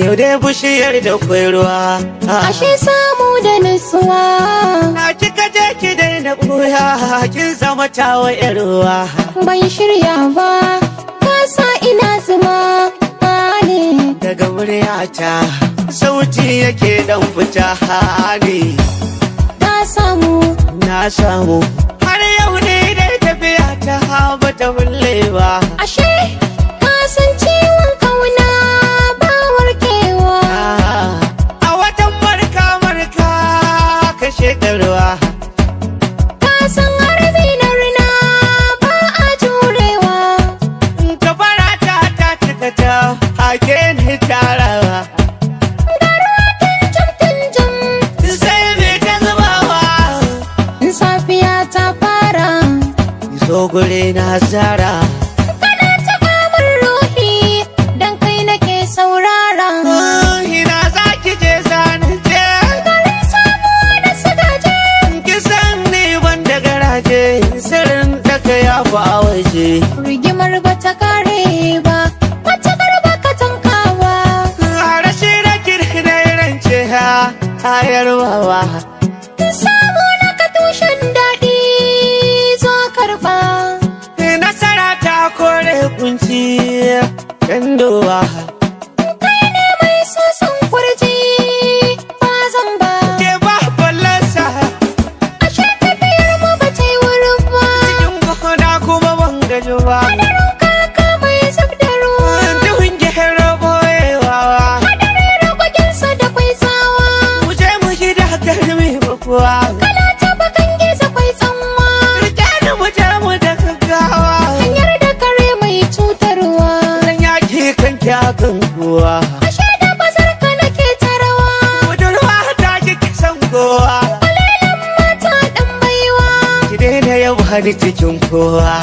Yau dai bushiyar da kwai ruwa, ashe samu da nutsuwa. na kika je ki daina ɓuya, kin zama tawa yar ruwa. Ban shirya ba, ka sa ina zuma ne. Daga muryata sauti yake dan fita ne. Na samu har yau ne dai tafiya ta ba ta bulle ba. Ashe ka san ciwon kauna ba warkewa. A watan marka kashe ruwa. Ka san harbi na rina ba a jurewa. Gabara ta cika ta hake ni tarawa. Ga ruwa tunjum Sai me ta zubawa. safiya ta fara. Zo gure na zara. Kana taɓa min ruhi dan kai nake saurara. Ina za ki je zani je. Garin samuwa da sadaje. Kisan ni ban da garaje. Sirrin daga ya fa waje. Rigimar ba ta kare ba, wata garba ka tankawa. Rashi da kirki na rance ha hayar wawa. Samu na ka tushen daɗi zo karɓa. Nasara ta kore kunci kandowa. Kai ne mai sosan kurji ba zan ba. Ke ba ballansa Ashe tafiyar mu ba ta yi wurin ba. cikin gona kuma ban gaji ba. Hadarin kaka mai zub da ruwa. Duhun gero boyewa. Hadari ragwagensa da kwai tsawa. Mu je mu gida garmi bakuwa. Kala ta bakan gizo kwai tsanwa. Rike da mu je mu da gaggawa. Hanyar da kare mai cutarwa. Dan yaki kan kyakan kowa. Ashe da bazar ka nake tarawa. Budurwa ta ki kisan kowa. Kwalelan mata ɗan baiwa. Ki daina yau har cikin kowa.